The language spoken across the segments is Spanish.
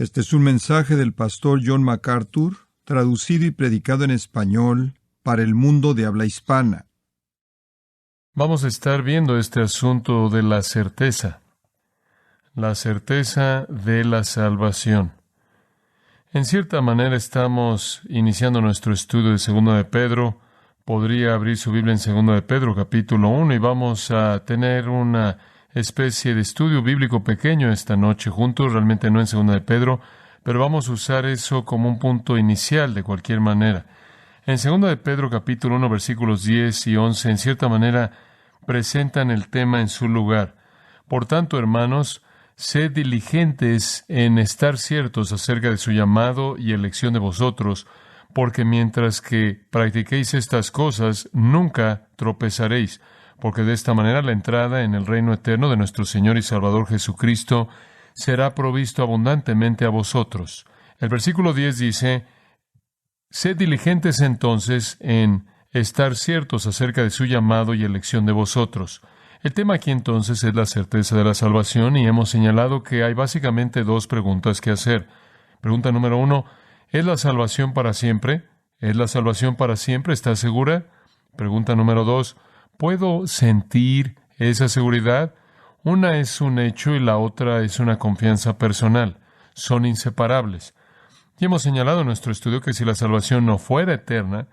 Este es un mensaje del pastor John MacArthur, traducido y predicado en español para el mundo de habla hispana. Vamos a estar viendo este asunto de la certeza de la salvación. En cierta manera estamos iniciando nuestro estudio de 2 de Pedro. Podría abrir su Biblia en 2 de Pedro, capítulo 1, y vamos a tener una especie de estudio bíblico pequeño esta noche juntos, realmente no en 2 de Pedro, pero vamos a usar eso como un punto inicial de cualquier manera. En 2 de Pedro, capítulo 1, versículos 10 y 11, en cierta manera presentan el tema en su lugar. Por tanto, hermanos, sed diligentes en estar ciertos acerca de su llamado y elección de vosotros, porque mientras que practiquéis estas cosas, nunca tropezaréis, porque de esta manera la entrada en el reino eterno de nuestro Señor y Salvador Jesucristo será provisto abundantemente a vosotros. El versículo 10 dice: sed diligentes entonces en estar ciertos acerca de su llamado y elección de vosotros. El tema aquí entonces es la certeza de la salvación, y hemos señalado que hay básicamente dos preguntas que hacer. Pregunta número 1, ¿es la salvación para siempre? ¿Es la salvación para siempre? ¿Estás segura? Pregunta número 2, ¿puedo sentir esa seguridad? Una es un hecho y la otra es una confianza personal. Son inseparables. Y hemos señalado en nuestro estudio que si la salvación no fuera eterna,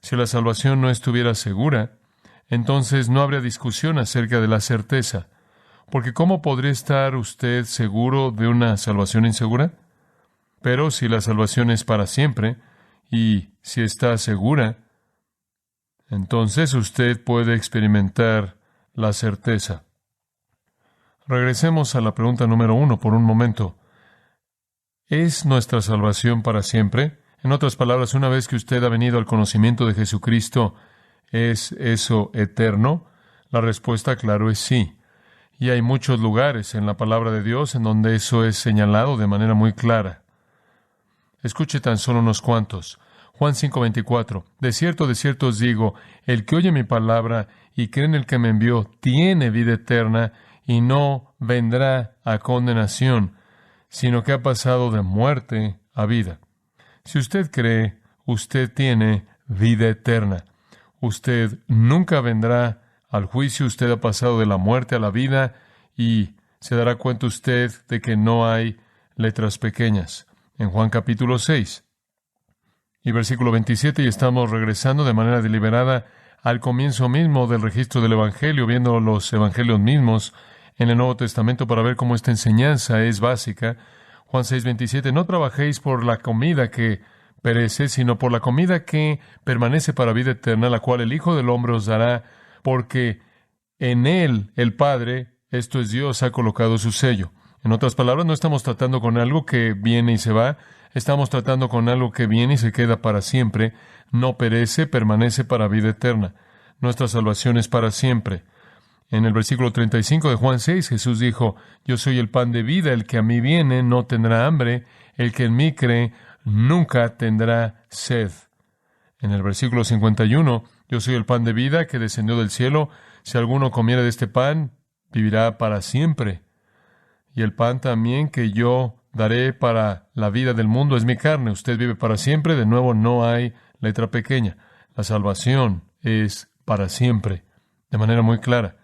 si la salvación no estuviera segura, entonces no habría discusión acerca de la certeza. Porque ¿cómo podría estar usted seguro de una salvación insegura? Pero si la salvación es para siempre, y si está segura, entonces usted puede experimentar la certeza. Regresemos a la pregunta número 1 por un momento. ¿Es nuestra salvación para siempre? En otras palabras, una vez que usted ha venido al conocimiento de Jesucristo, ¿es eso eterno? La respuesta, claro, es sí. Y hay muchos lugares en la palabra de Dios en donde eso es señalado de manera muy clara. Escuche tan solo unos cuantos. Juan 5:24. De cierto os digo, el que oye mi palabra y cree en el que me envió, tiene vida eterna y no vendrá a condenación, sino que ha pasado de muerte a vida. Si usted cree, usted tiene vida eterna. Usted nunca vendrá al juicio, usted ha pasado de la muerte a la vida, y se dará cuenta usted de que no hay letras pequeñas. En Juan capítulo 6 y versículo 27, y estamos regresando de manera deliberada al comienzo mismo del registro del Evangelio, viendo los Evangelios mismos en el Nuevo Testamento para ver cómo esta enseñanza es básica. Juan 6:27, no trabajéis por la comida que perece, sino por la comida que permanece para vida eterna, la cual el Hijo del Hombre os dará, porque en Él el Padre, esto es Dios, ha colocado su sello. En otras palabras, no estamos tratando con algo que viene y se va, estamos tratando con algo que viene y se queda para siempre, no perece, permanece para vida eterna. Nuestra salvación es para siempre. En el versículo 35 de Juan 6, Jesús dijo: yo soy el pan de vida, el que a mí viene no tendrá hambre, el que en mí cree nunca tendrá sed. En el versículo 51, yo soy el pan de vida que descendió del cielo, si alguno comiera de este pan, vivirá para siempre. Y el pan también que yo daré para la vida del mundo es mi carne. Usted vive para siempre. De nuevo, no hay letra pequeña. La salvación es para siempre, de manera muy clara.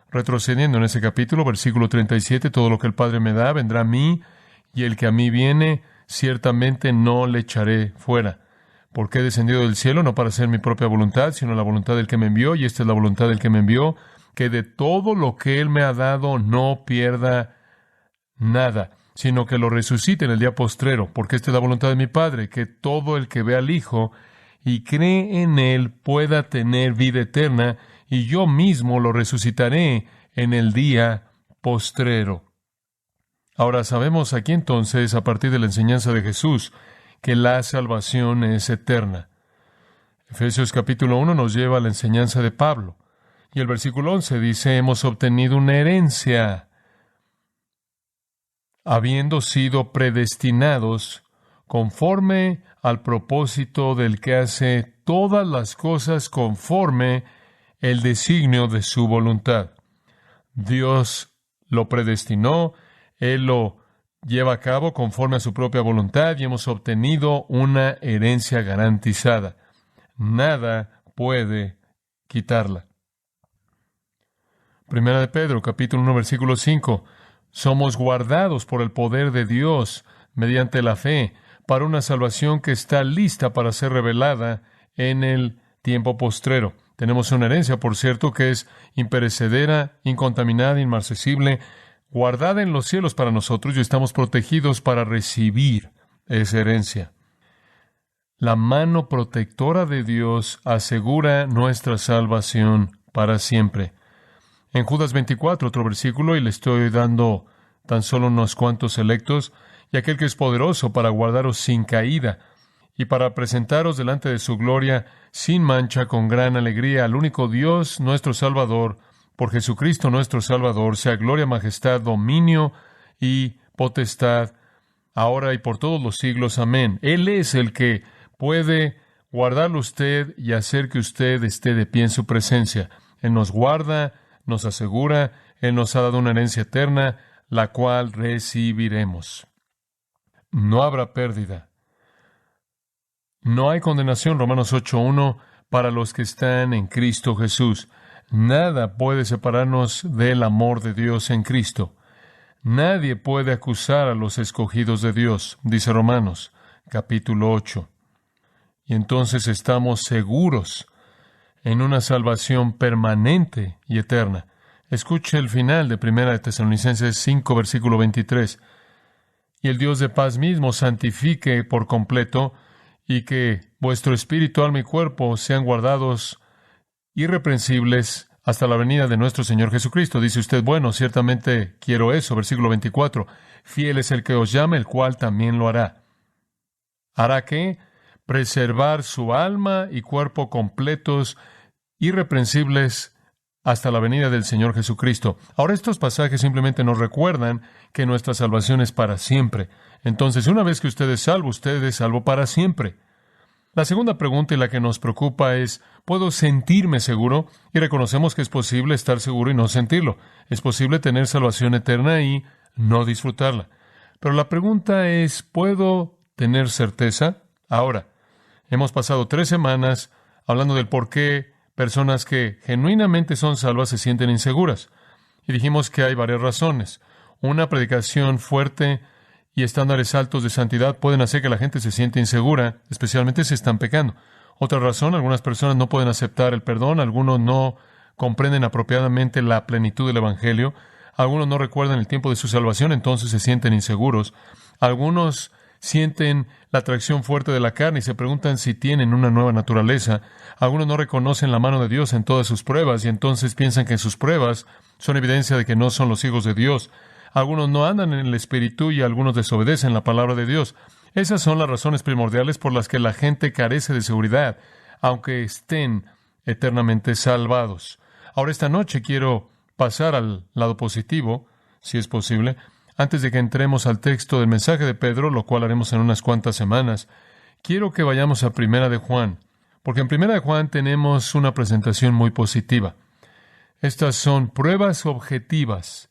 Retrocediendo en ese capítulo, versículo 37, todo lo que el Padre me da vendrá a mí, y el que a mí viene, ciertamente no le echaré fuera. Porque he descendido del cielo, no para hacer mi propia voluntad, sino la voluntad del que me envió, y esta es la voluntad del que me envió, que de todo lo que Él me ha dado no pierda nada, sino que lo resucite en el día postrero, porque esta es la voluntad de mi Padre, que todo el que ve al Hijo y cree en Él pueda tener vida eterna, y yo mismo lo resucitaré en el día postrero. Ahora sabemos aquí entonces, a partir de la enseñanza de Jesús, que la salvación es eterna. Efesios capítulo 1 nos lleva a la enseñanza de Pablo, y el versículo 11 dice: hemos obtenido una herencia, habiendo sido predestinados conforme al propósito del que hace todas las cosas conforme el designio de su voluntad. Dios lo predestinó, Él lo lleva a cabo conforme a su propia voluntad y hemos obtenido una herencia garantizada. Nada puede quitarla. Primera de Pedro, capítulo 1, versículo 5. Somos guardados por el poder de Dios mediante la fe para una salvación que está lista para ser revelada en el tiempo postrero. Tenemos una herencia, por cierto, que es imperecedera, incontaminada, inmarcesible, guardada en los cielos para nosotros y estamos protegidos para recibir esa herencia. La mano protectora de Dios asegura nuestra salvación para siempre. En Judas 24, otro versículo, y le estoy dando tan solo unos cuantos selectos, y aquel que es poderoso para guardaros sin caída y para presentaros delante de su gloria sin mancha con gran alegría al único Dios, nuestro Salvador, por Jesucristo nuestro Salvador, sea gloria, majestad, dominio y potestad, ahora y por todos los siglos. Amén. Él es el que puede guardarlo usted y hacer que usted esté de pie en su presencia. Él nos guarda, nos asegura, Él nos ha dado una herencia eterna, la cual recibiremos. No habrá pérdida. No hay condenación, Romanos 8:1, para los que están en Cristo Jesús. Nada puede separarnos del amor de Dios en Cristo. Nadie puede acusar a los escogidos de Dios, dice Romanos, capítulo 8. Y entonces estamos seguros en una salvación permanente y eterna. Escuche el final de 1 de Tesalonicenses 5, versículo 23. Y el Dios de paz mismo santifique por completo, y que vuestro espíritu, alma y cuerpo sean guardados irreprensibles hasta la venida de nuestro Señor Jesucristo. Dice usted, bueno, ciertamente quiero eso. Versículo 24. Fiel es el que os llama, el cual también lo hará. ¿Hará qué? Preservar su alma y cuerpo completos, irreprensibles, hasta la venida del Señor Jesucristo. Ahora, estos pasajes simplemente nos recuerdan que nuestra salvación es para siempre. Entonces, una vez que usted es salvo para siempre. La segunda pregunta y la que nos preocupa es, ¿puedo sentirme seguro? Y reconocemos que es posible estar seguro y no sentirlo. Es posible tener salvación eterna y no disfrutarla. Pero la pregunta es, ¿puedo tener certeza? Ahora, hemos pasado 3 semanas hablando del por qué personas que genuinamente son salvas se sienten inseguras. Y dijimos que hay varias razones. Una, predicación fuerte y estándares altos de santidad pueden hacer que la gente se sienta insegura, especialmente si están pecando. Otra razón, algunas personas no pueden aceptar el perdón, algunos no comprenden apropiadamente la plenitud del Evangelio, algunos no recuerdan el tiempo de su salvación, entonces se sienten inseguros. Algunos sienten la atracción fuerte de la carne y se preguntan si tienen una nueva naturaleza. Algunos no reconocen la mano de Dios en todas sus pruebas y entonces piensan que sus pruebas son evidencia de que no son los hijos de Dios. Algunos no andan en el Espíritu y algunos desobedecen la palabra de Dios. Esas son las razones primordiales por las que la gente carece de seguridad, aunque estén eternamente salvados. Ahora, esta noche quiero pasar al lado positivo, si es posible, antes de que entremos al texto del mensaje de Pedro, lo cual haremos en unas cuantas semanas. Quiero que vayamos a Primera de Juan, porque en Primera de Juan tenemos una presentación muy positiva. Estas son pruebas objetivas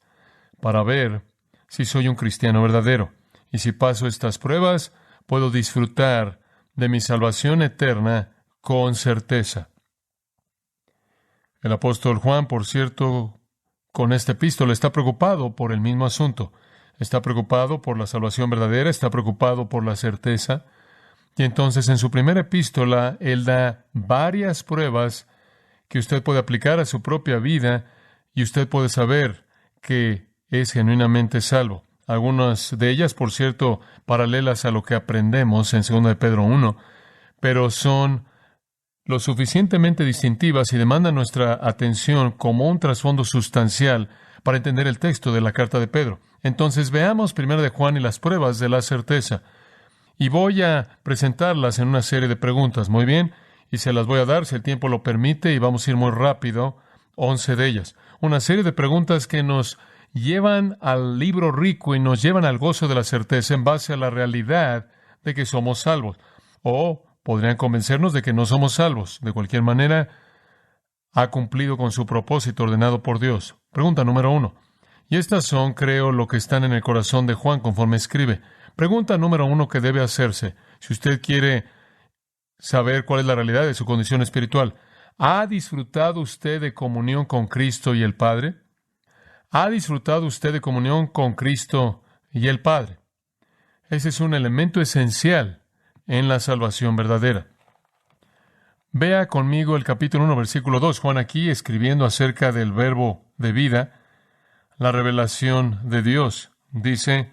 para ver si soy un cristiano verdadero. Y si paso estas pruebas, puedo disfrutar de mi salvación eterna con certeza. El apóstol Juan, por cierto, con esta epístola está preocupado por el mismo asunto. Está preocupado por la salvación verdadera, está preocupado por la certeza. Y entonces en su primera epístola, él da varias pruebas que usted puede aplicar a su propia vida y usted puede saber que es genuinamente salvo. Algunas de ellas, por cierto, paralelas a lo que aprendemos en 2 de Pedro 1, pero son lo suficientemente distintivas y demandan nuestra atención como un trasfondo sustancial para entender el texto de la carta de Pedro. Entonces veamos 1 de Juan y las pruebas de la certeza. Y voy a presentarlas en una serie de preguntas, muy bien, y se las voy a dar si el tiempo lo permite, y vamos a ir muy rápido, 11 de ellas. Una serie de preguntas que nos llevan al libro rico y nos llevan al gozo de la certeza en base a la realidad de que somos salvos. O podrían convencernos de que no somos salvos. De cualquier manera, ha cumplido con su propósito ordenado por Dios. Pregunta número 1. Y estas son, creo, lo que están en el corazón de Juan conforme escribe. Pregunta número 1 que debe hacerse, si usted quiere saber cuál es la realidad de su condición espiritual. ¿Ha disfrutado usted de comunión con Cristo y el Padre? ¿Ha disfrutado usted de comunión con Cristo y el Padre? Ese es un elemento esencial en la salvación verdadera. Vea conmigo el capítulo 1, versículo 2. Juan aquí escribiendo acerca del verbo de vida, la revelación de Dios. Dice,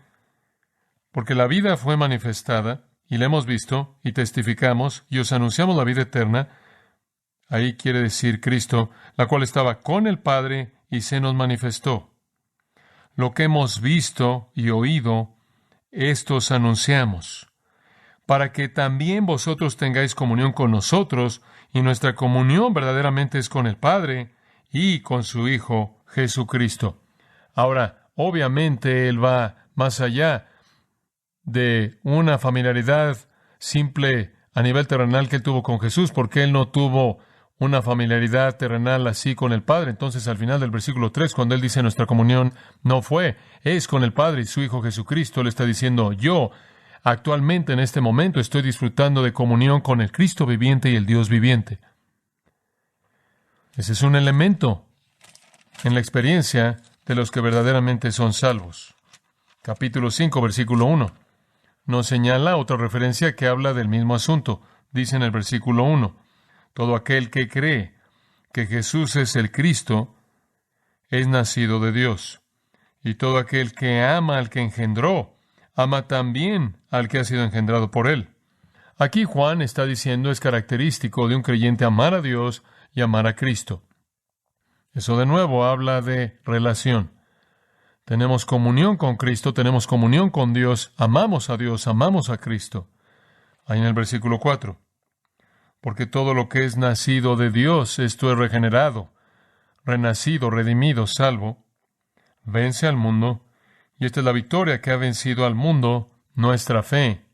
porque la vida fue manifestada, y la hemos visto, y testificamos, y os anunciamos la vida eterna. Ahí quiere decir Cristo, la cual estaba con el Padre, y se nos manifestó. Lo que hemos visto y oído, esto os anunciamos, para que también vosotros tengáis comunión con nosotros, y nuestra comunión verdaderamente es con el Padre y con su Hijo Jesucristo. Ahora, obviamente, Él va más allá de una familiaridad simple a nivel terrenal que Él tuvo con Jesús, porque Él no tuvo una familiaridad terrenal así con el Padre. Entonces, al final del versículo 3, cuando Él dice nuestra comunión no es con el Padre y su Hijo Jesucristo, Él está diciendo, yo actualmente en este momento estoy disfrutando de comunión con el Cristo viviente y el Dios viviente. Ese es un elemento en la experiencia de los que verdaderamente son salvos. Capítulo 5, versículo 1. Nos señala otra referencia que habla del mismo asunto. Dice en el versículo 1, todo aquel que cree que Jesús es el Cristo es nacido de Dios. Y todo aquel que ama al que engendró, ama también al que ha sido engendrado por él. Aquí Juan está diciendo es característico de un creyente amar a Dios y amar a Cristo. Eso de nuevo habla de relación. Tenemos comunión con Cristo, tenemos comunión con Dios, amamos a Cristo. Ahí en el versículo 4. Porque todo lo que es nacido de Dios, esto es regenerado, renacido, redimido, salvo, vence al mundo, y esta es la victoria que ha vencido al mundo, nuestra fe.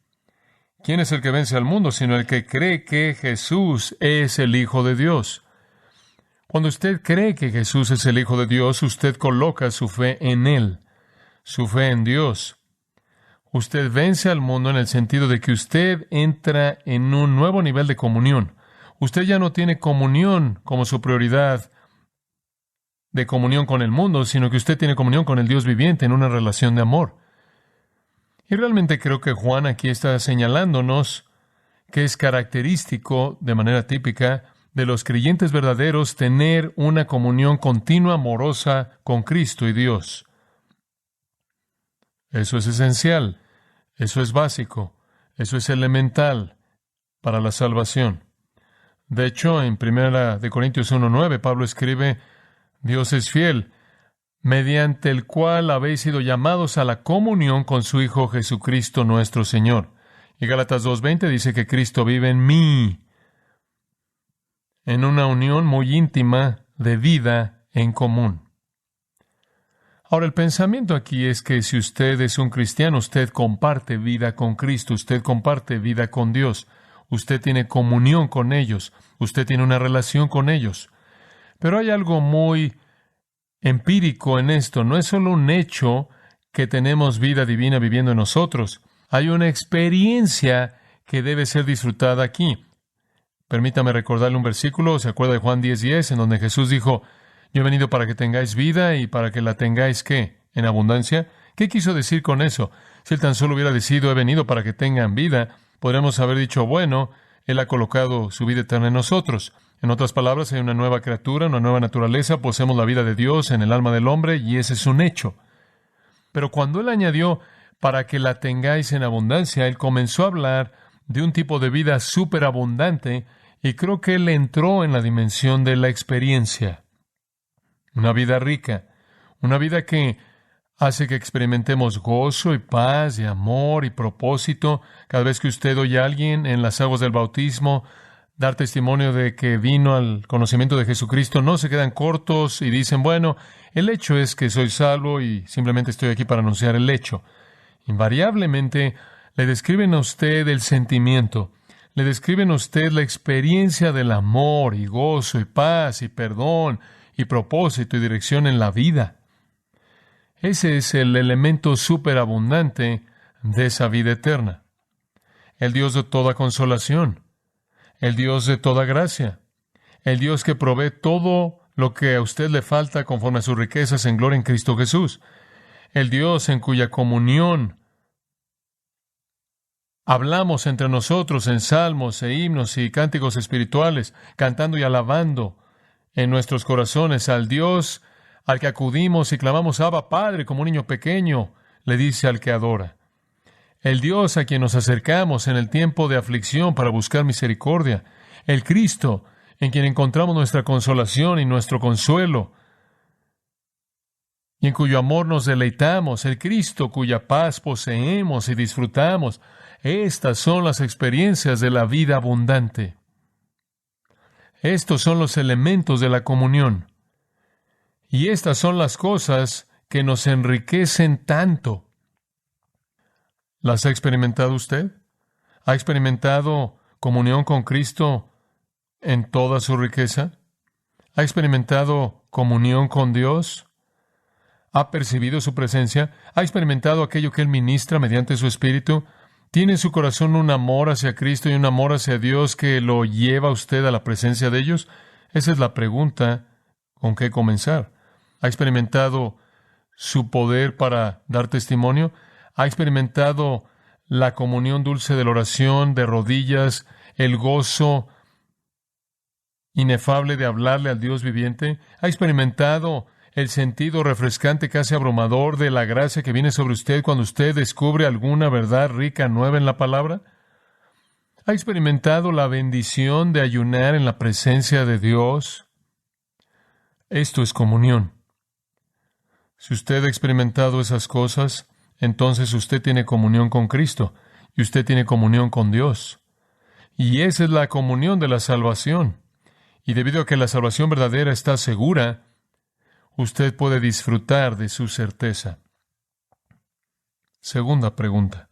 ¿Quién es el que vence al mundo? Sino el que cree que Jesús es el Hijo de Dios. Cuando usted cree que Jesús es el Hijo de Dios, usted coloca su fe en Él, su fe en Dios. Usted vence al mundo en el sentido de que usted entra en un nuevo nivel de comunión. Usted ya no tiene comunión como su prioridad de comunión con el mundo, sino que usted tiene comunión con el Dios viviente en una relación de amor. Y realmente creo que Juan aquí está señalándonos que es característico, de manera típica, de los creyentes verdaderos tener una comunión continua, amorosa con Cristo y Dios. Eso es esencial, eso es básico, eso es elemental para la salvación. De hecho, en 1 Corintios 1:9, Pablo escribe, Dios es fiel, mediante el cual habéis sido llamados a la comunión con su Hijo Jesucristo nuestro Señor. Y Gálatas 2:20 dice que Cristo vive en mí, en una unión muy íntima de vida en común. Ahora, el pensamiento aquí es que si usted es un cristiano, usted comparte vida con Cristo, usted comparte vida con Dios, usted tiene comunión con ellos, usted tiene una relación con ellos. Pero hay algo muy empírico en esto, no es solo un hecho que tenemos vida divina viviendo en nosotros, hay una experiencia que debe ser disfrutada aquí. Permítame recordarle un versículo, ¿se acuerda de Juan 10:10, en donde Jesús dijo, yo he venido para que tengáis vida y para que la tengáis, ¿qué? ¿En abundancia? ¿Qué quiso decir con eso? Si Él tan solo hubiera decidido, he venido para que tengan vida, podríamos haber dicho, bueno, Él ha colocado su vida eterna en nosotros. En otras palabras, hay una nueva criatura, una nueva naturaleza, poseemos la vida de Dios en el alma del hombre, y ese es un hecho. Pero cuando Él añadió, para que la tengáis en abundancia, Él comenzó a hablar de un tipo de vida superabundante, y creo que Él entró en la dimensión de la experiencia. Una vida rica, una vida que hace que experimentemos gozo y paz y amor y propósito. Cada vez que usted oye a alguien en las aguas del bautismo dar testimonio de que vino al conocimiento de Jesucristo, no se quedan cortos y dicen, bueno, el hecho es que soy salvo y simplemente estoy aquí para anunciar el hecho. Invariablemente le describen a usted el sentimiento, le describen a usted la experiencia del amor y gozo y paz y perdón y propósito y dirección en la vida. Ese es el elemento superabundante de esa vida eterna. El Dios de toda consolación, el Dios de toda gracia, el Dios que provee todo lo que a usted le falta conforme a sus riquezas en gloria en Cristo Jesús, el Dios en cuya comunión hablamos entre nosotros en salmos e himnos y cánticos espirituales, cantando y alabando en nuestros corazones al Dios al que acudimos y clamamos Abba Padre, como un niño pequeño le dice al que adora. El Dios a quien nos acercamos en el tiempo de aflicción para buscar misericordia. El Cristo en quien encontramos nuestra consolación y nuestro consuelo, y en cuyo amor nos deleitamos. El Cristo cuya paz poseemos y disfrutamos. Estas son las experiencias de la vida abundante. Estos son los elementos de la comunión. Y estas son las cosas que nos enriquecen tanto. ¿Las ha experimentado usted? ¿Ha experimentado comunión con Cristo en toda su riqueza? ¿Ha experimentado comunión con Dios? ¿Ha percibido su presencia? ¿Ha experimentado aquello que Él ministra mediante su Espíritu? ¿Tiene en su corazón un amor hacia Cristo y un amor hacia Dios que lo lleva a usted a la presencia de ellos? Esa es la pregunta con que comenzar. ¿Ha experimentado su poder para dar testimonio? ¿Ha experimentado la comunión dulce de la oración, de rodillas, el gozo inefable de hablarle al Dios viviente? ¿Ha experimentado el sentido refrescante, casi abrumador, de la gracia que viene sobre usted cuando usted descubre alguna verdad rica, nueva en la palabra? ¿Ha experimentado la bendición de ayunar en la presencia de Dios? Esto es comunión. Si usted ha experimentado esas cosas, entonces usted tiene comunión con Cristo y usted tiene comunión con Dios. Y esa es la comunión de la salvación. Y debido a que la salvación verdadera está segura, usted puede disfrutar de su certeza. Segunda pregunta.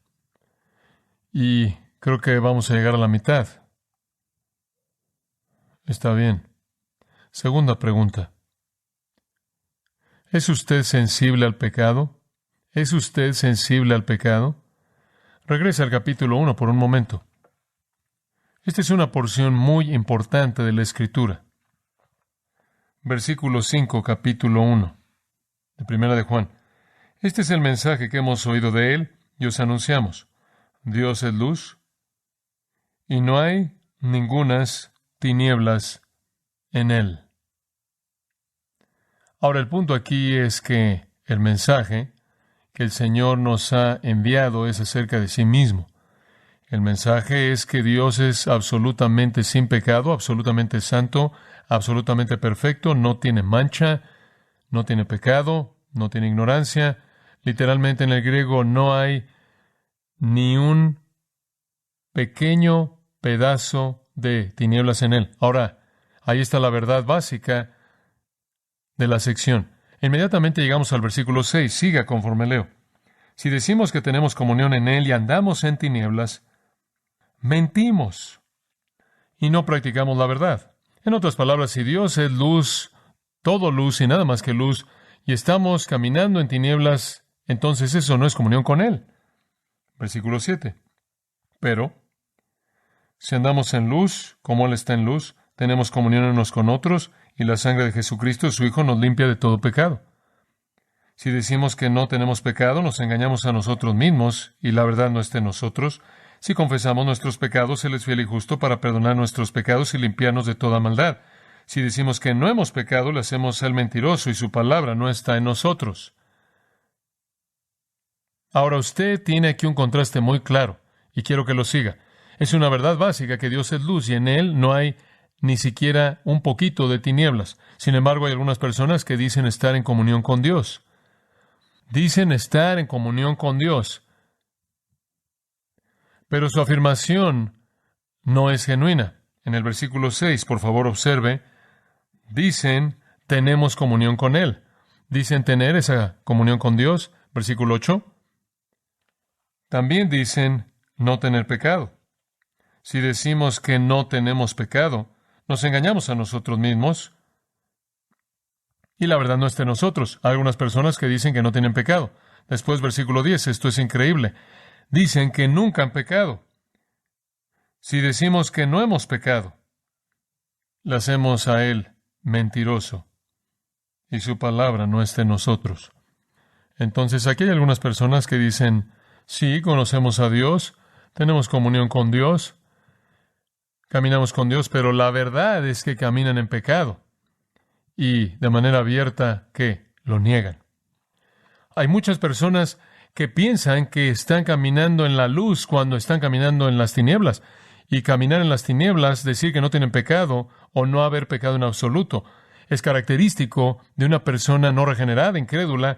Y creo que vamos a llegar a la mitad. Está bien. Segunda pregunta. ¿Es usted sensible al pecado? ¿Es usted sensible al pecado? Regresa al capítulo 1 por un momento. Esta es una porción muy importante de la Escritura. Versículo 5, capítulo 1, de Primera de Juan. Este es el mensaje que hemos oído de Él y os anunciamos. Dios es luz, y no hay ningunas tinieblas en Él. Ahora, el punto aquí es que el mensaje que el Señor nos ha enviado es acerca de sí mismo. El mensaje es que Dios es absolutamente sin pecado, absolutamente santo, absolutamente perfecto, no tiene mancha, no tiene pecado, no tiene ignorancia. Literalmente en el griego no hay ni un pequeño pedazo de tinieblas en Él. Ahora, ahí está la verdad básica de la sección. Inmediatamente llegamos al versículo 6. Siga conforme leo. Si decimos que tenemos comunión en Él y andamos en tinieblas, mentimos y no practicamos la verdad. En otras palabras, si Dios es luz, todo luz y nada más que luz, y estamos caminando en tinieblas, entonces eso no es comunión con Él. Versículo 7. Pero, si andamos en luz, como Él está en luz, tenemos comunión unos con otros, y la sangre de Jesucristo, su Hijo, nos limpia de todo pecado. Si decimos que no tenemos pecado, nos engañamos a nosotros mismos, y la verdad no está en nosotros. Si confesamos nuestros pecados, Él es fiel y justo para perdonar nuestros pecados y limpiarnos de toda maldad. Si decimos que no hemos pecado, le hacemos al mentiroso y su palabra no está en nosotros. Ahora usted tiene aquí un contraste muy claro, y quiero que lo siga. Es una verdad básica que Dios es luz y en Él no hay ni siquiera un poquito de tinieblas. Sin embargo, hay algunas personas que dicen estar en comunión con Dios. Dicen estar en comunión con Dios. Pero su afirmación no es genuina. En el versículo 6, por favor, observe, dicen, tenemos comunión con Él. Dicen tener esa comunión con Dios. Versículo 8. También dicen no tener pecado. Si decimos que no tenemos pecado, nos engañamos a nosotros mismos y la verdad no está en nosotros. Hay algunas personas que dicen que no tienen pecado. Después, versículo 10, esto es increíble. Dicen que nunca han pecado. Si decimos que no hemos pecado, le hacemos a Él mentiroso, y su palabra no está en nosotros. Entonces, aquí hay algunas personas que dicen, sí, conocemos a Dios, tenemos comunión con Dios, caminamos con Dios, pero la verdad es que caminan en pecado. Y de manera abierta, ¿qué? Lo niegan. Hay muchas personas que piensan que están caminando en la luz cuando están caminando en las tinieblas. Y caminar en las tinieblas, decir que no tienen pecado o no haber pecado en absoluto, es característico de una persona no regenerada, incrédula,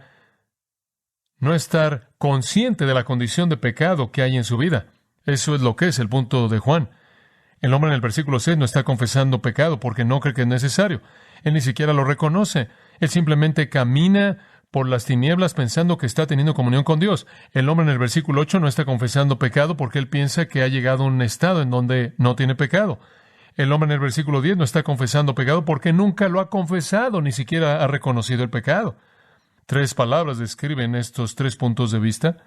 no estar consciente de la condición de pecado que hay en su vida. Eso es lo que es el punto de Juan. El hombre en el versículo 6 no está confesando pecado porque no cree que es necesario. Él ni siquiera lo reconoce. Él simplemente camina por las tinieblas pensando que está teniendo comunión con Dios. El hombre en el versículo 8 no está confesando pecado porque él piensa que ha llegado a un estado en donde no tiene pecado. El hombre en el versículo 10 no está confesando pecado porque nunca lo ha confesado, ni siquiera ha reconocido el pecado. 3 palabras describen estos 3 puntos de vista.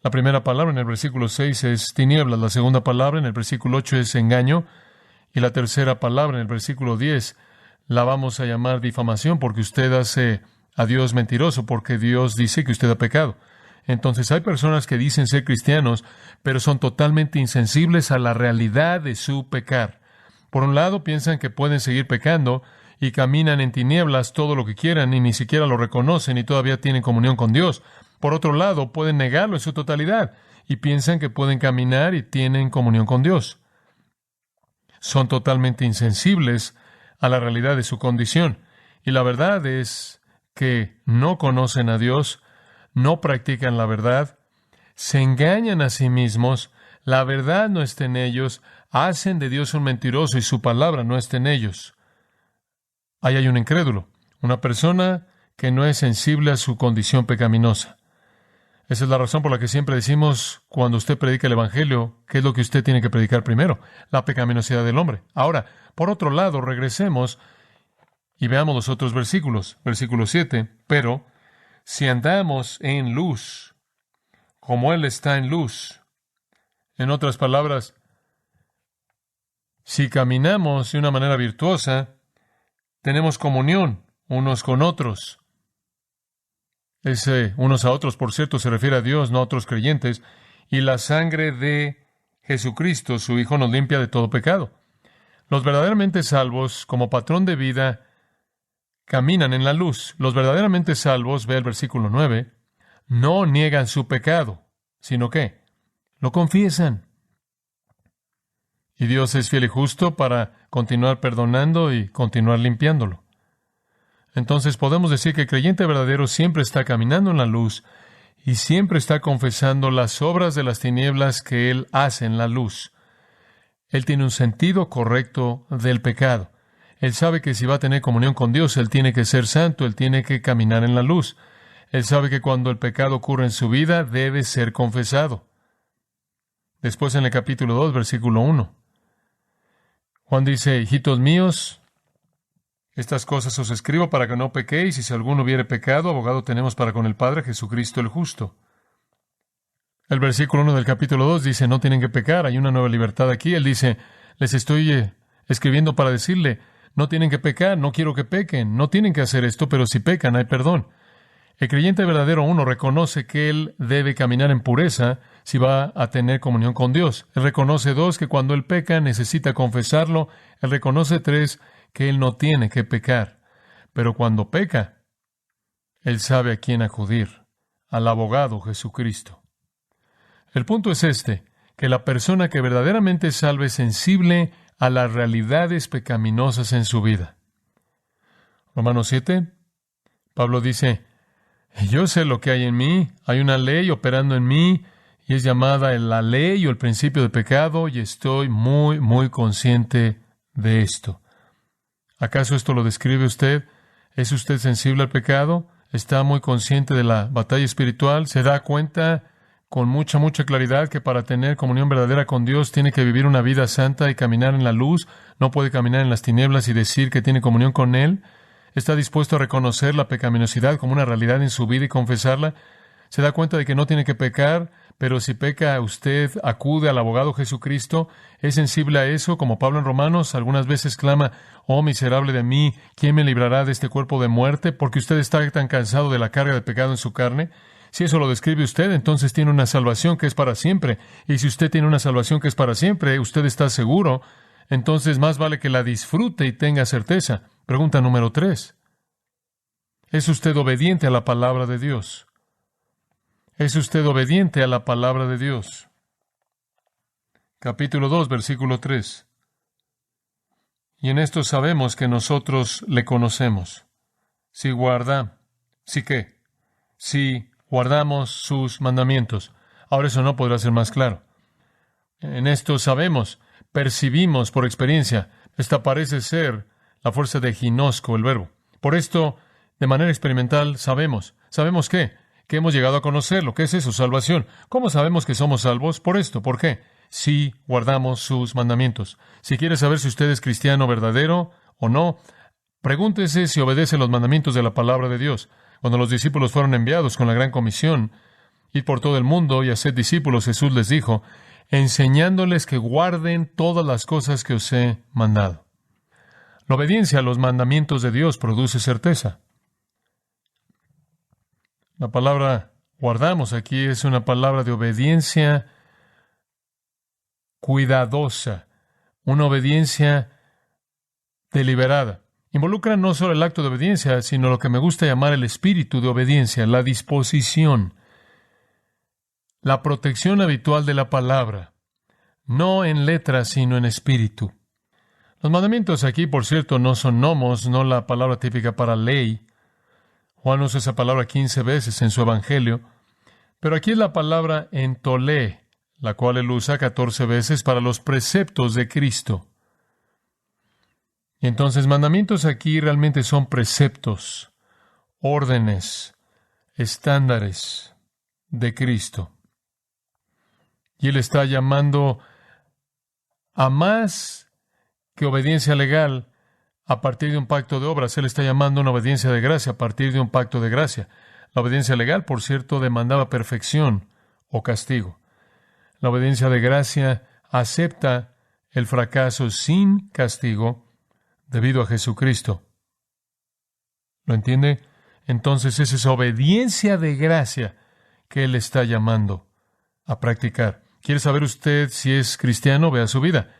La primera palabra en el versículo 6 es tinieblas, la segunda palabra en el versículo 8 es engaño, y la tercera palabra en el versículo 10 la vamos a llamar difamación, porque usted hace a Dios mentiroso, porque Dios dice que usted ha pecado. Entonces hay personas que dicen ser cristianos, pero son totalmente insensibles a la realidad de su pecar. Por un lado, piensan que pueden seguir pecando y caminan en tinieblas todo lo que quieran y ni siquiera lo reconocen y todavía tienen comunión con Dios. Por otro lado, pueden negarlo en su totalidad y piensan que pueden caminar y tienen comunión con Dios. Son totalmente insensibles a la realidad de su condición. Y la verdad es que no conocen a Dios, no practican la verdad, se engañan a sí mismos, la verdad no está en ellos, hacen de Dios un mentiroso y su palabra no está en ellos. Ahí hay un incrédulo, una persona que no es sensible a su condición pecaminosa. Esa es la razón por la que siempre decimos, cuando usted predica el Evangelio, ¿qué es lo que usted tiene que predicar primero? La pecaminosidad del hombre. Ahora, por otro lado, regresemos y veamos los otros versículos. Versículo 7. Pero, si andamos en luz, como Él está en luz. En otras palabras, si caminamos de una manera virtuosa, tenemos comunión unos con otros. Ese unos a otros, por cierto, se refiere a Dios, no a otros creyentes. Y la sangre de Jesucristo, su Hijo, nos limpia de todo pecado. Los verdaderamente salvos, como patrón de vida, caminan en la luz. Los verdaderamente salvos, ve el versículo 9, no niegan su pecado, sino que lo confiesan. Y Dios es fiel y justo para continuar perdonando y continuar limpiándolo. Entonces podemos decir que el creyente verdadero siempre está caminando en la luz y siempre está confesando las obras de las tinieblas que él hace en la luz. Él tiene un sentido correcto del pecado. Él sabe que si va a tener comunión con Dios, él tiene que ser santo, él tiene que caminar en la luz. Él sabe que cuando el pecado ocurre en su vida, debe ser confesado. Después en el capítulo 2, versículo 1, Juan dice, hijitos míos, estas cosas os escribo para que no pequéis, y si alguno hubiere pecado, abogado tenemos para con el Padre, Jesucristo el justo. El versículo 1 del capítulo 2 dice, no tienen que pecar, hay una nueva libertad aquí. Él dice, les estoy escribiendo para decirle, no tienen que pecar, no quiero que pequen, no tienen que hacer esto, pero si pecan hay perdón. El creyente verdadero, 1, reconoce que él debe caminar en pureza si va a tener comunión con Dios. Él reconoce, 2, que cuando él peca necesita confesarlo. Él reconoce, 3, que él no tiene que pecar. Pero cuando peca, él sabe a quién acudir, al abogado Jesucristo. El punto es este, que la persona que verdaderamente es salva es sensible a las realidades pecaminosas en su vida. Romanos 7, Pablo dice, yo sé lo que hay en mí, hay una ley operando en mí, y es llamada la ley o el principio de pecado, y estoy muy consciente de esto. ¿Acaso esto lo describe usted? ¿Es usted sensible al pecado? ¿Está muy consciente de la batalla espiritual? ¿Se da cuenta con mucha claridad que para tener comunión verdadera con Dios tiene que vivir una vida santa y caminar en la luz? No puede caminar en las tinieblas y decir que tiene comunión con Él. ¿Está dispuesto a reconocer la pecaminosidad como una realidad en su vida y confesarla? ¿Se da cuenta de que no tiene que pecar, pero si peca usted acude al abogado Jesucristo? ¿Es sensible a eso? Como Pablo en Romanos algunas veces clama, oh miserable de mí, ¿quién me librará de este cuerpo de muerte? Porque usted está tan cansado de la carga de pecado en su carne. Si eso lo describe usted, entonces tiene una salvación que es para siempre. Y si usted tiene una salvación que es para siempre, usted está seguro, entonces más vale que la disfrute y tenga certeza. Pregunta número 3. ¿Es usted obediente a la palabra de Dios? ¿Es usted obediente a la palabra de Dios? Capítulo 2, versículo 3. Y en esto sabemos que nosotros le conocemos. Si guardamos sus mandamientos. Ahora eso no podrá ser más claro. En esto sabemos, percibimos por experiencia. Esta parece ser la fuerza de ginosco, el verbo. Por esto, de manera experimental, sabemos. ¿Sabemos qué? Que hemos llegado a conocer lo que es eso, salvación. ¿Cómo sabemos que somos salvos? Por esto. ¿Por qué? Si guardamos sus mandamientos. Si quiere saber si usted es cristiano verdadero o no, pregúntese si obedece los mandamientos de la palabra de Dios. Cuando los discípulos fueron enviados con la gran comisión, ir por todo el mundo y hacer discípulos, Jesús les dijo, enseñándoles que guarden todas las cosas que os he mandado. La obediencia a los mandamientos de Dios produce certeza. La palabra guardamos aquí es una palabra de obediencia cuidadosa, una obediencia deliberada. Involucra no solo el acto de obediencia, sino lo que me gusta llamar el espíritu de obediencia, la disposición, la protección habitual de la palabra, no en letra, sino en espíritu. Los mandamientos aquí, por cierto, no son nomos, no la palabra típica para ley. Juan usa esa palabra 15 veces en su Evangelio, pero aquí es la palabra entolé, la cual él usa 14 veces para los preceptos de Cristo. Y entonces, mandamientos aquí realmente son preceptos, órdenes, estándares de Cristo. Y él está llamando a más que obediencia legal a partir de un pacto de obras. Él está llamando a una obediencia de gracia a partir de un pacto de gracia. La obediencia legal, por cierto, demandaba perfección o castigo. La obediencia de gracia acepta el fracaso sin castigo debido a Jesucristo. ¿Lo entiende? Entonces es esa obediencia de gracia que Él está llamando a practicar. ¿Quiere saber usted si es cristiano? Vea su vida.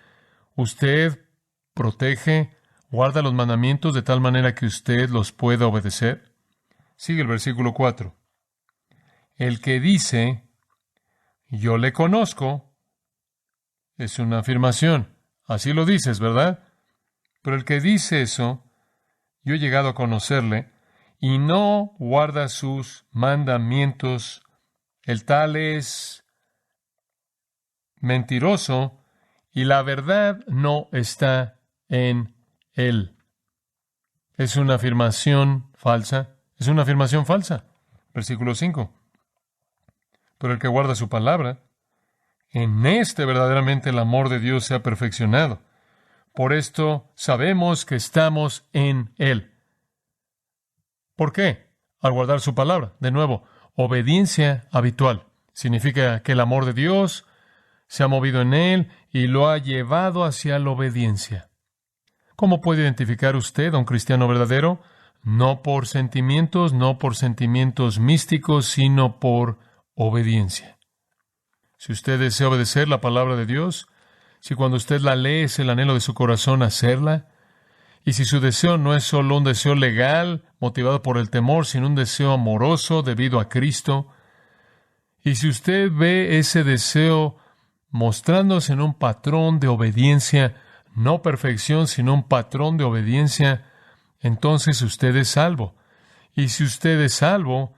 Usted protege, guarda los mandamientos de tal manera que usted los pueda obedecer. Sigue el versículo 4. El que dice, yo le conozco, es una afirmación. Así lo dices, ¿verdad? Pero el que dice eso, yo he llegado a conocerle, y no guarda sus mandamientos, el tal es mentiroso, y la verdad no está en él. Es una afirmación falsa. Es una afirmación falsa. Versículo 5. Pero el que guarda su palabra, en este verdaderamente el amor de Dios se ha perfeccionado. Por esto sabemos que estamos en Él. ¿Por qué? Al guardar su palabra. De nuevo, obediencia habitual. Significa que el amor de Dios se ha movido en Él y lo ha llevado hacia la obediencia. ¿Cómo puede identificar usted a un cristiano verdadero? No por sentimientos místicos, sino por obediencia. Si usted desea obedecer la palabra de Dios, si cuando usted la lee es el anhelo de su corazón hacerla, y si su deseo no es solo un deseo legal, motivado por el temor, sino un deseo amoroso debido a Cristo, y si usted ve ese deseo mostrándose en un patrón de obediencia, no perfección, sino un patrón de obediencia, entonces usted es salvo. Y si usted es salvo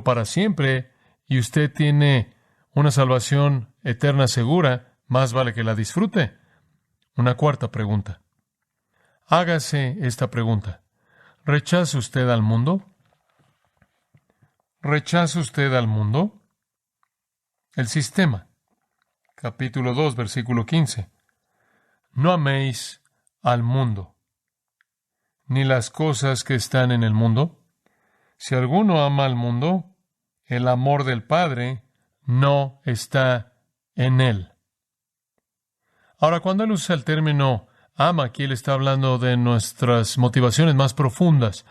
para siempre, y usted tiene una salvación eterna segura, más vale que la disfrute. Una cuarta pregunta. Hágase esta pregunta. ¿Rechaza usted al mundo? ¿Rechaza usted al mundo? El sistema. Capítulo 2, versículo 15. No améis al mundo, ni las cosas que están en el mundo. Si alguno ama al mundo, el amor del Padre no está en él. Ahora, cuando él usa el término ama, aquí él está hablando de nuestras motivaciones más profundas,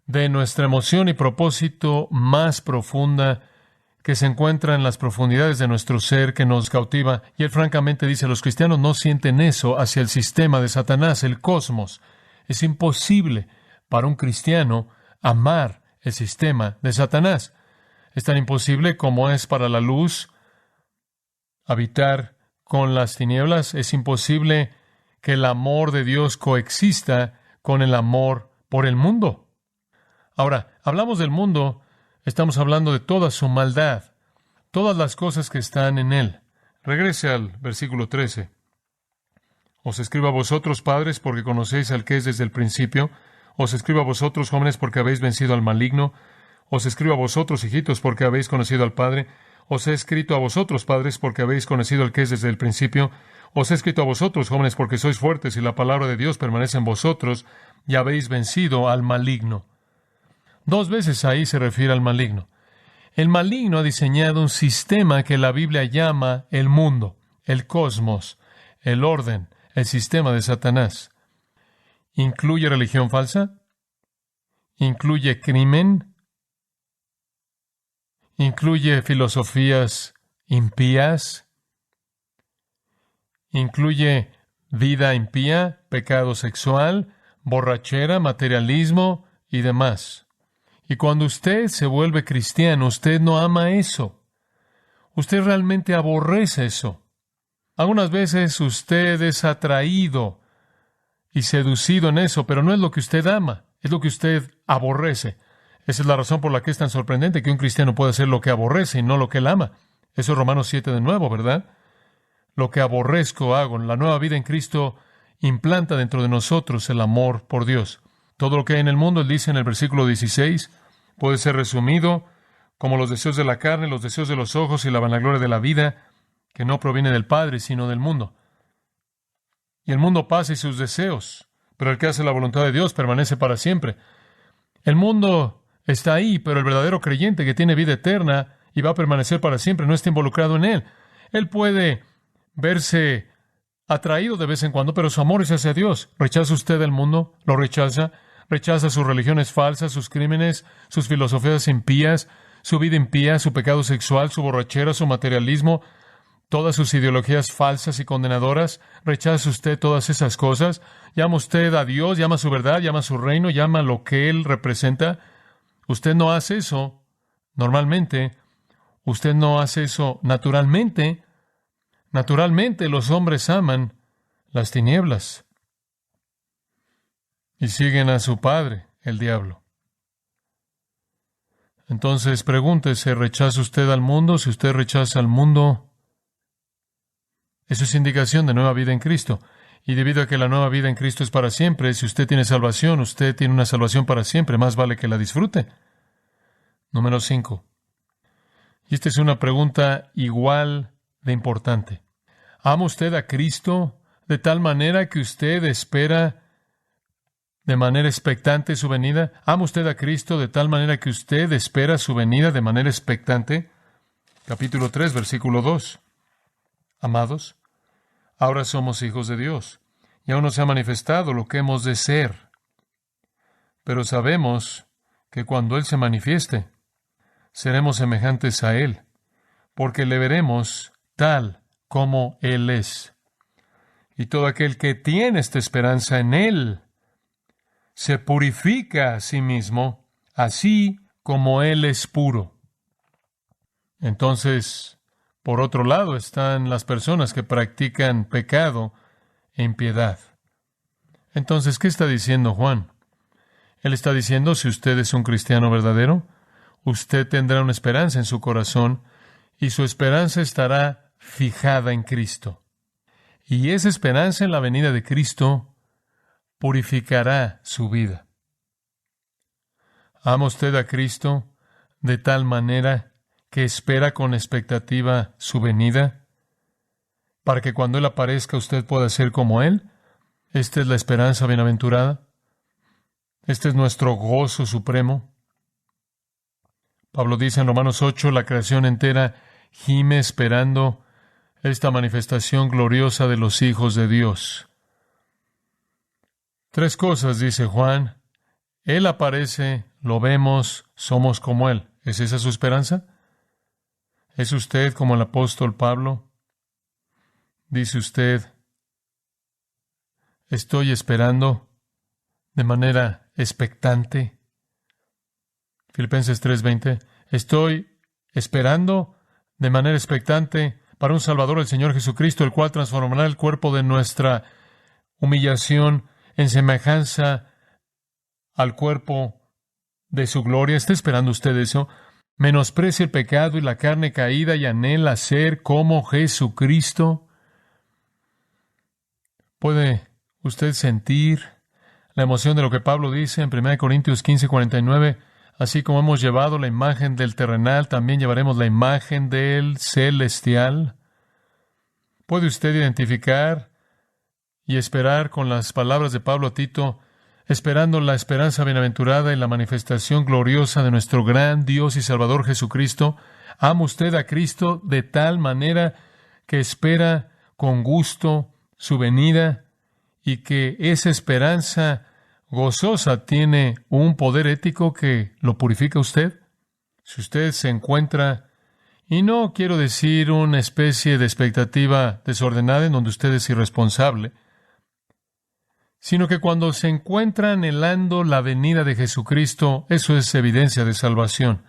de nuestra emoción y propósito más profunda que se encuentra en las profundidades de nuestro ser, que nos cautiva. Y él francamente dice, los cristianos no sienten eso hacia el sistema de Satanás, el cosmos. Es imposible para un cristiano amar el sistema de Satanás. Es tan imposible como es para la luz habitar con las tinieblas. Es imposible que el amor de Dios coexista con el amor por el mundo. Ahora, hablamos del mundo, estamos hablando de toda su maldad, todas las cosas que están en él. Regrese al versículo 13. Os escribo a vosotros, padres, porque conocéis al que es desde el principio. Os escribo a vosotros, jóvenes, porque habéis vencido al maligno. Os escribo a vosotros, hijitos, porque habéis conocido al Padre. Os he escrito a vosotros, padres, porque habéis conocido al que es desde el principio. Os he escrito a vosotros, jóvenes, porque sois fuertes y la palabra de Dios permanece en vosotros y habéis vencido al maligno. 2 veces ahí se refiere al maligno. El maligno ha diseñado un sistema que la Biblia llama el mundo, el cosmos, el orden, el sistema de Satanás. ¿Incluye religión falsa? ¿Incluye crimen? ¿Incluye filosofías impías? ¿Incluye vida impía, pecado sexual, borrachera, materialismo y demás? Y cuando usted se vuelve cristiano, usted no ama eso. Usted realmente aborrece eso. Algunas veces usted es atraído y seducido en eso, pero no es lo que usted ama, es lo que usted aborrece. Esa es la razón por la que es tan sorprendente que un cristiano pueda hacer lo que aborrece y no lo que él ama. Eso es Romanos 7 de nuevo, ¿verdad? Lo que aborrezco hago. La nueva vida en Cristo implanta dentro de nosotros el amor por Dios. Todo lo que hay en el mundo, él dice en el versículo 16, puede ser resumido como los deseos de la carne, los deseos de los ojos y la vanagloria de la vida, que no proviene del Padre, sino del mundo. Y el mundo pasa y sus deseos, pero el que hace la voluntad de Dios permanece para siempre. El mundo está ahí, pero el verdadero creyente que tiene vida eterna y va a permanecer para siempre no está involucrado en él. Él puede verse atraído de vez en cuando, pero su amor es hacia Dios. ¿Rechaza usted el mundo? ¿Lo rechaza? ¿Rechaza sus religiones falsas, sus crímenes, sus filosofías impías, su vida impía, su pecado sexual, su borrachera, su materialismo, todas sus ideologías falsas y condenadoras? ¿Rechaza usted todas esas cosas? ¿Llama usted a Dios? ¿Llama a su verdad? ¿Llama a su reino? ¿Llama a lo que Él representa? Usted no hace eso normalmente. Usted no hace eso naturalmente. Naturalmente los hombres aman las tinieblas y siguen a su padre, el diablo. Entonces pregúntese, ¿rechaza usted al mundo? Si usted rechaza al mundo, eso es indicación de nueva vida en Cristo. Y debido a que la nueva vida en Cristo es para siempre, si usted tiene salvación, usted tiene una salvación para siempre, más vale que la disfrute. Número 5. Y esta es una pregunta igual de importante. ¿Ama usted a Cristo de tal manera que usted espera de manera expectante su venida? ¿Ama usted a Cristo de tal manera que usted espera su venida de manera expectante? Capítulo 3, versículo 2. Amados, ahora somos hijos de Dios, y aún no se ha manifestado lo que hemos de ser. Pero sabemos que cuando Él se manifieste, seremos semejantes a Él, porque le veremos tal como Él es. Y todo aquel que tiene esta esperanza en Él se purifica a sí mismo, así como Él es puro. Entonces, por otro lado, están las personas que practican pecado e impiedad. Entonces, ¿qué está diciendo Juan? Él está diciendo, si usted es un cristiano verdadero, usted tendrá una esperanza en su corazón y su esperanza estará fijada en Cristo. Y esa esperanza en la venida de Cristo purificará su vida. ¿Ama usted a Cristo de tal manera que espera con expectativa su venida, para que cuando Él aparezca usted pueda ser como Él? Esta es la esperanza bienaventurada. Este es nuestro gozo supremo. Pablo dice en Romanos 8, la creación entera gime esperando esta manifestación gloriosa de los hijos de Dios. 3 cosas, dice Juan. Él aparece, lo vemos, somos como Él. ¿Es esa su esperanza? ¿Es usted como el apóstol Pablo? Dice usted, estoy esperando de manera expectante. Filipenses 3:20. Estoy esperando de manera expectante para un Salvador, el Señor Jesucristo, el cual transformará el cuerpo de nuestra humillación en semejanza al cuerpo de su gloria. ¿Está esperando usted eso? Menosprecia el pecado y la carne caída y anhela ser como Jesucristo. ¿Puede usted sentir la emoción de lo que Pablo dice en 1 Corintios 15:49? Así como hemos llevado la imagen del terrenal, también llevaremos la imagen del celestial. ¿Puede usted identificar y esperar con las palabras de Pablo a Tito, esperando la esperanza bienaventurada y la manifestación gloriosa de nuestro gran Dios y Salvador Jesucristo? ¿Ama usted a Cristo de tal manera que espera con gusto su venida y que esa esperanza gozosa tiene un poder ético que lo purifica a usted? Si usted se encuentra, y no quiero decir una especie de expectativa desordenada en donde usted es irresponsable, sino que cuando se encuentra anhelando la venida de Jesucristo, eso es evidencia de salvación.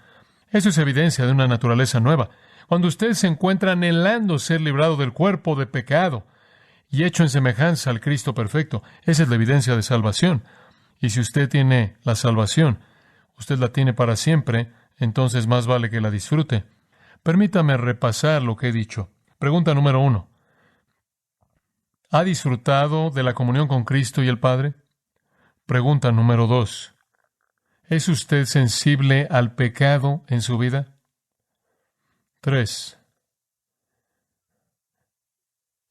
Eso es evidencia de una naturaleza nueva. Cuando usted se encuentra anhelando ser librado del cuerpo de pecado y hecho en semejanza al Cristo perfecto, esa es la evidencia de salvación. Y si usted tiene la salvación, usted la tiene para siempre, entonces más vale que la disfrute. Permítame repasar lo que he dicho. Pregunta número 1. ¿Ha disfrutado de la comunión con Cristo y el Padre? Pregunta número 2. ¿Es usted sensible al pecado en su vida? 3.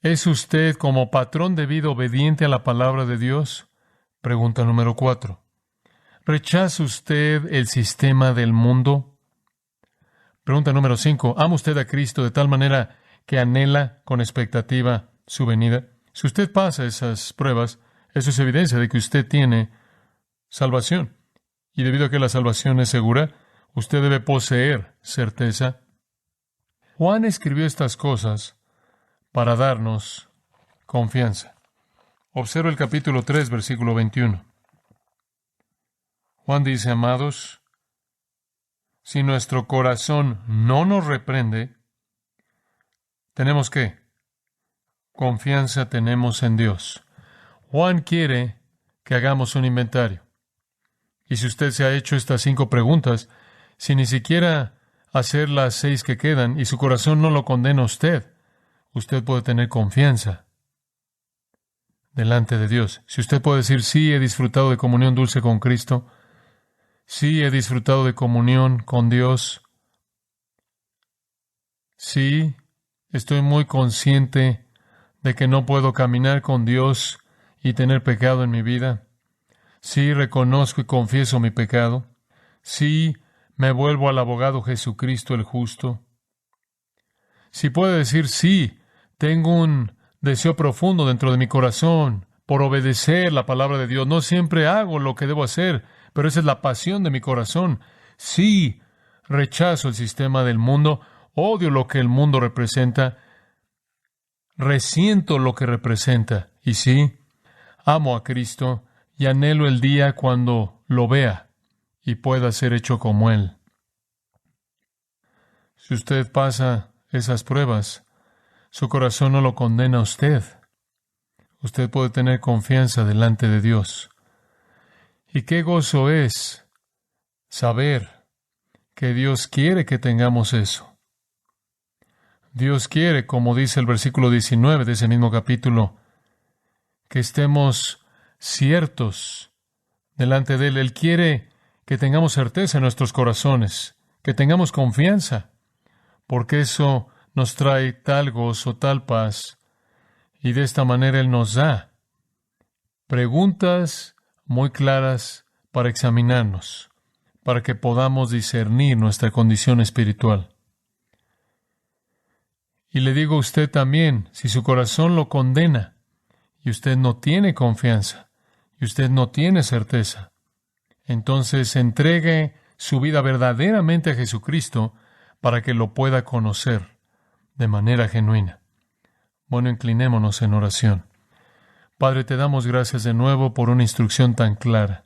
¿Es usted como patrón de vida obediente a la palabra de Dios? Pregunta número 4. ¿Rechaza usted el sistema del mundo? Pregunta número 5. ¿Ama usted a Cristo de tal manera que anhela con expectativa su venida? Si usted pasa esas pruebas, eso es evidencia de que usted tiene salvación. Y debido a que la salvación es segura, usted debe poseer certeza. Juan escribió estas cosas para darnos confianza. Observa el capítulo 3, versículo 21. Juan dice, amados, si nuestro corazón no nos reprende, ¿tenemos qué? Confianza tenemos en Dios. Juan quiere que hagamos un inventario. Y si usted se ha hecho estas 5 preguntas, sin ni siquiera hacer las 6 que quedan, y su corazón no lo condena a usted, usted puede tener confianza delante de Dios. Si usted puede decir, sí, he disfrutado de comunión dulce con Cristo, sí, he disfrutado de comunión con Dios, sí, estoy muy consciente de que no puedo caminar con Dios y tener pecado en mi vida, sí, reconozco y confieso mi pecado, sí, me vuelvo al abogado Jesucristo el justo. Si puede decir, sí, tengo un deseo profundo dentro de mi corazón por obedecer la palabra de Dios. No siempre hago lo que debo hacer, pero esa es la pasión de mi corazón. Sí, rechazo el sistema del mundo, odio lo que el mundo representa, resiento lo que representa. Y sí, amo a Cristo y anhelo el día cuando lo vea y pueda ser hecho como Él. Si usted pasa esas pruebas, su corazón no lo condena a usted. Usted puede tener confianza delante de Dios. Y qué gozo es saber que Dios quiere que tengamos eso. Dios quiere, como dice el versículo 19 de ese mismo capítulo, que estemos ciertos delante de Él. Él quiere que tengamos certeza en nuestros corazones, que tengamos confianza, porque eso nos trae tal gozo, tal paz, y de esta manera Él nos da preguntas muy claras para examinarnos, para que podamos discernir nuestra condición espiritual. Y le digo a usted también, si su corazón lo condena y usted no tiene confianza y usted no tiene certeza, entonces entregue su vida verdaderamente a Jesucristo para que lo pueda conocer de manera genuina. Bueno, inclinémonos en oración. Padre, te damos gracias de nuevo por una instrucción tan clara.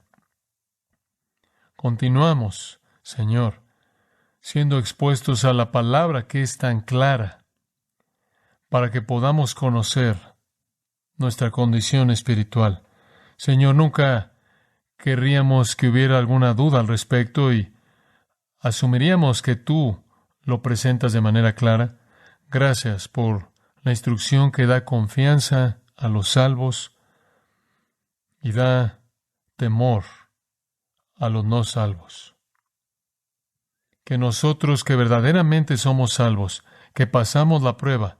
Continuamos, Señor, siendo expuestos a la palabra que es tan clara, para que podamos conocer nuestra condición espiritual. Señor, nunca querríamos que hubiera alguna duda al respecto y asumiríamos que tú lo presentas de manera clara. Gracias por la instrucción que da confianza a los salvos y da temor a los no salvos. Que nosotros que verdaderamente somos salvos, que pasamos la prueba,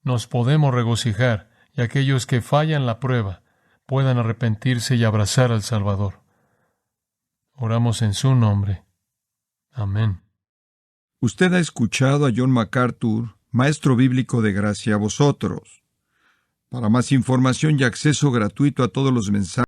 nos podemos regocijar y aquellos que fallan la prueba puedan arrepentirse y abrazar al Salvador. Oramos en su nombre. Amén. Usted ha escuchado a John MacArthur, maestro bíblico de gracia a vosotros. Para más información y acceso gratuito a todos los mensajes